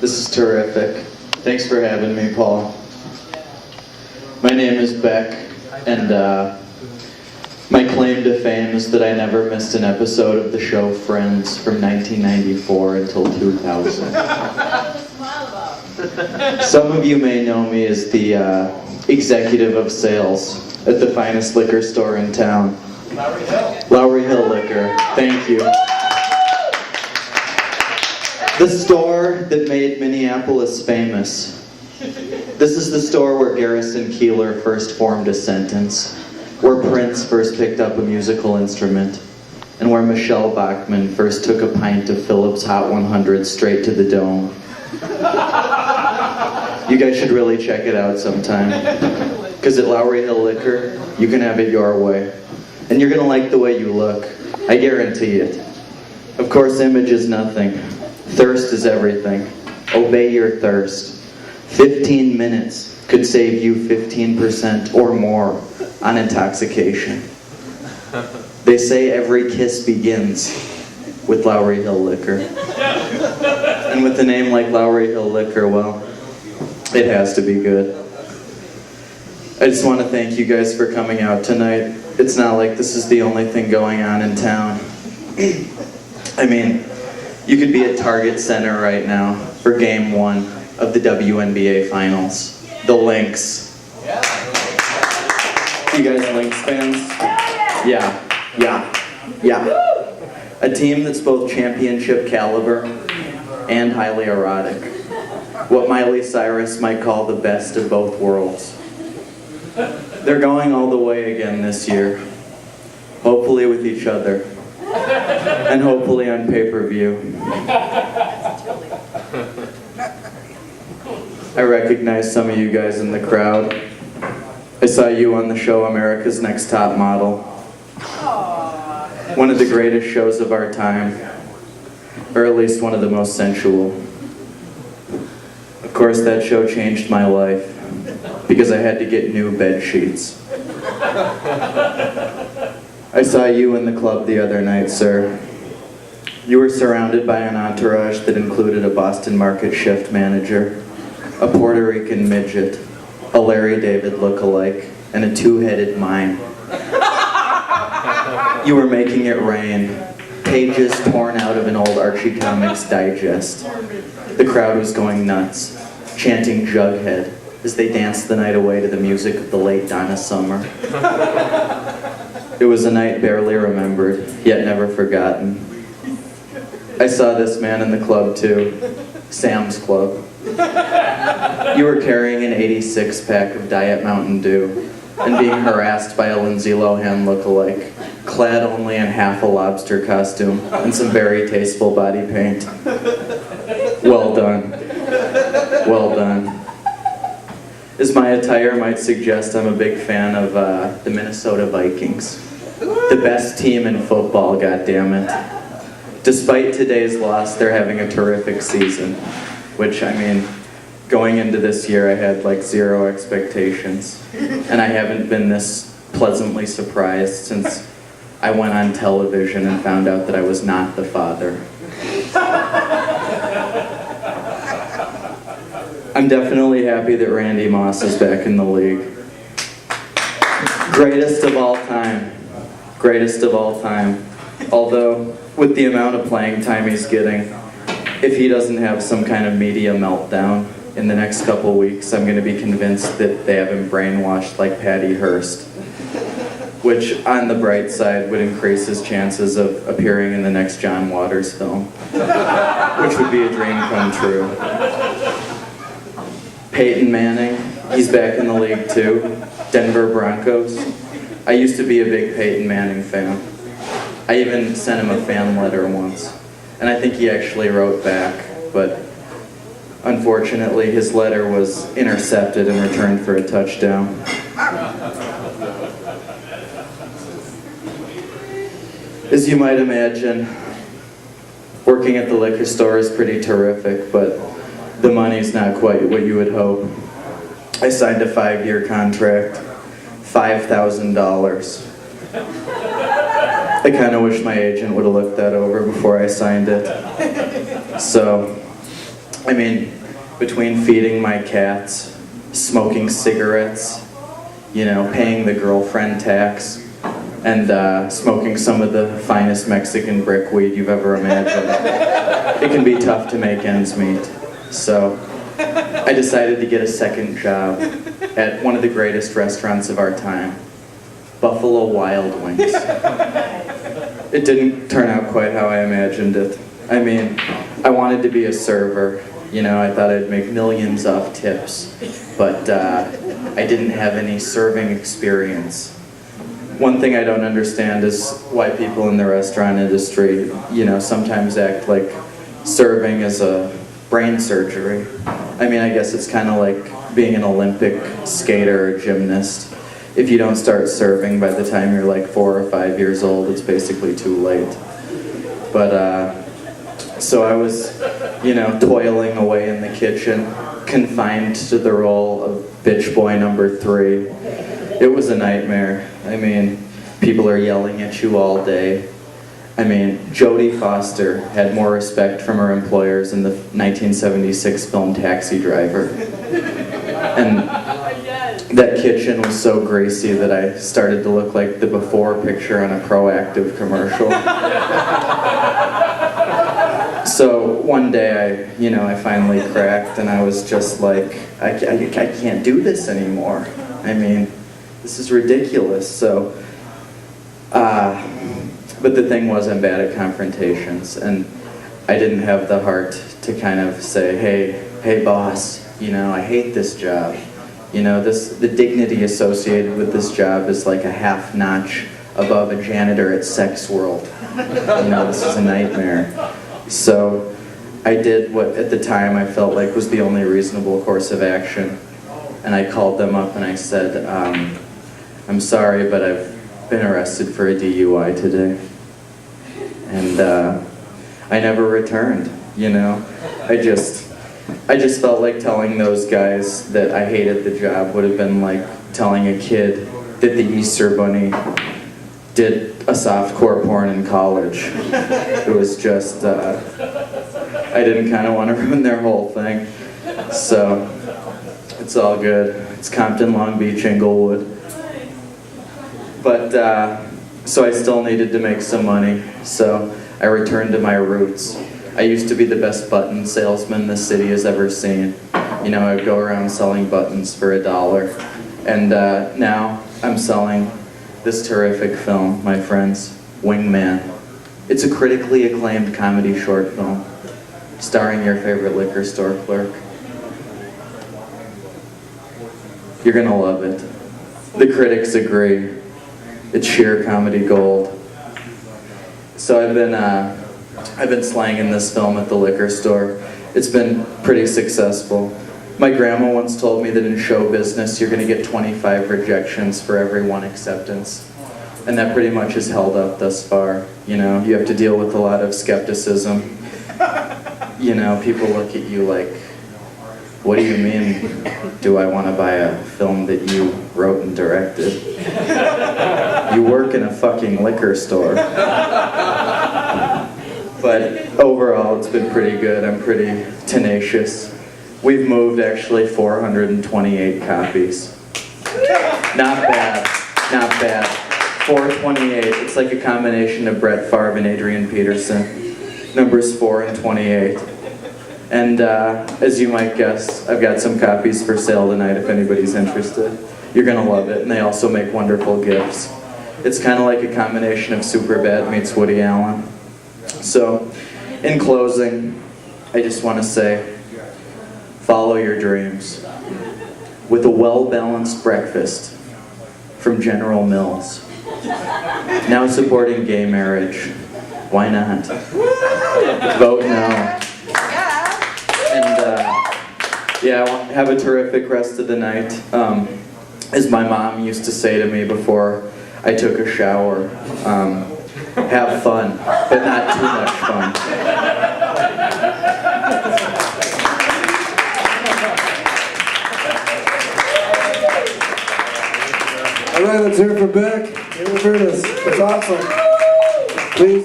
This is terrific. Thanks for having me, Paul. My name is Beck, and my claim to fame is that I never missed an episode of the show Friends from 1994 until 2000. Some of you may know me as the executive of sales at the finest liquor store in town. Lowry Hill Liquor. Thank you. The store that made Minneapolis famous. This is the store where Garrison Keillor first formed a sentence, where Prince first picked up a musical instrument, and where Michelle Bachmann first took a pint of Phillips Hot 100 straight to the dome. You guys should really check it out sometime, because at Lowry Hill Liquor, you can have it your way. And you're gonna like the way you look. I guarantee it. Of course, image is nothing. Thirst is everything. Obey your thirst. 15 minutes could save you 15% or more on intoxication. They say every kiss begins with Lowry Hill Liquor. And with a name like Lowry Hill Liquor, well, it has to be good. I just want to thank you guys for coming out tonight. It's not like this is the only thing going on in town. I mean, you could be at Target Center right now for Game 1 of the WNBA Finals. The Lynx. You guys Lynx fans? Yeah. A team that's both championship caliber and highly erotic. What Miley Cyrus might call the best of both worlds. They're going all the way again this year. Hopefully with each other. And hopefully on pay-per-view. I recognize some of you guys in the crowd. I saw you on the show America's Next Top Model. One of the greatest shows of our time. Or at least one of the most sensual. Of course, that show changed my life. Because I had to get new bed sheets. I saw you in the club the other night, sir. You were surrounded by an entourage that included a Boston market shift manager, a Puerto Rican midget, a Larry David look-alike, and a two-headed mime. You were making it rain, pages torn out of an old Archie Comics digest. The crowd was going nuts, chanting Jughead as they danced the night away to the music of the late Donna Summer. It was a night barely remembered, yet never forgotten. I saw this man in the club too, Sam's Club. You were carrying an 86-pack of Diet Mountain Dew and being harassed by a Lindsay Lohan look-alike, clad only in half a lobster costume and some very tasteful body paint. Well done. Well done. As my attire might suggest, I'm a big fan of the Minnesota Vikings. The best team in football, goddammit. Despite today's loss, they're having a terrific season. Which, I mean, going into this year, I had like zero expectations. And I haven't been this pleasantly surprised since I went on television and found out that I was not the father. I'm definitely happy that Randy Moss is back in the league. Greatest of all time. Greatest of all time. Although, with the amount of playing time he's getting, if he doesn't have some kind of media meltdown in the next couple weeks, I'm going to be convinced that they have him brainwashed like Patty Hearst. Which, on the bright side, would increase his chances of appearing in the next John Waters film. Which would be a dream come true. Peyton Manning, he's back in the league too. Denver Broncos. I used to be a big Peyton Manning fan. I even sent him a fan letter once. And I think he actually wrote back, but unfortunately his letter was intercepted and returned for a touchdown. As you might imagine, working at the liquor store is pretty terrific, but the money's not quite what you would hope. I signed a 5-year contract, $5,000. I kind of wish my agent would have looked that over before I signed it. So, I mean, between feeding my cats, smoking cigarettes, you know, paying the girlfriend tax, and smoking some of the finest Mexican brickweed you've ever imagined, it can be tough to make ends meet. So I decided to get a second job at one of the greatest restaurants of our time, Buffalo Wild Wings. It didn't turn out quite how I imagined it. I mean, I wanted to be a server. You know, I thought I'd make millions off tips, but I didn't have any serving experience. One thing I don't understand is why people in the restaurant industry, you know, sometimes act like serving is a brain surgery. I mean, I guess it's kind of like being an Olympic skater or gymnast. If you don't start serving by the time you're like 4 or 5 years old, it's basically too late. But, so I was, you know, toiling away in the kitchen, confined to the role of bitch boy number 3. It was a nightmare. I mean, people are yelling at you all day. I mean, Jodie Foster had more respect from her employers in the 1976 film Taxi Driver. And that kitchen was so greasy that I started to look like the before picture on a Proactive commercial. So one day I finally cracked, and I was just like, I can't do this anymore. I mean, this is ridiculous. So, but the thing was, I'm bad at confrontations, and I didn't have the heart to kind of say, hey boss, you know, I hate this job. You know, the dignity associated with this job is like a half notch above a janitor at Sex World. You know, this is a nightmare. So I did what at the time I felt like was the only reasonable course of action. And I called them up and I said, I'm sorry, but I've been arrested for a DUI today. And I never returned, you know. I just felt like telling those guys that I hated the job would have been like telling a kid that the Easter Bunny did a softcore porn in college. It was just, I didn't kind of want to ruin their whole thing. So, it's all good. It's Compton, Long Beach, Inglewood. But, so I still needed to make some money, so I returned to my roots. I used to be the best button salesman the city has ever seen. You know, I'd go around selling buttons for $1. And now I'm selling this terrific film, my friends, Wingman. It's a critically acclaimed comedy short film, starring your favorite liquor store clerk. You're gonna love it. The critics agree. It's sheer comedy gold. So I've been slanging this film at the liquor store. It's been pretty successful. My grandma once told me that in show business you're going to get 25 rejections for every 1 acceptance. And that pretty much has held up thus far. You know, you have to deal with a lot of skepticism. You know, people look at you like, what do you mean, do I want to buy a film that you wrote and directed? You work in a fucking liquor store. But overall, it's been pretty good. I'm pretty tenacious. We've moved actually 428 copies. Not bad, not bad. 428, it's like a combination of Brett Favre and Adrian Peterson. Numbers 4 and 28. And as you might guess, I've got some copies for sale tonight if anybody's interested. You're gonna love it, and they also make wonderful gifts. It's kind of like a combination of Superbad meets Woody Allen. So, in closing, I just want to say, follow your dreams. With a well-balanced breakfast from General Mills. Now supporting gay marriage. Why not? Vote no. And yeah, have a terrific rest of the night. As my mom used to say to me before I took a shower, have fun, but not too much fun. All right, let's hear it for Beck DeRobertis. That's awesome. Please.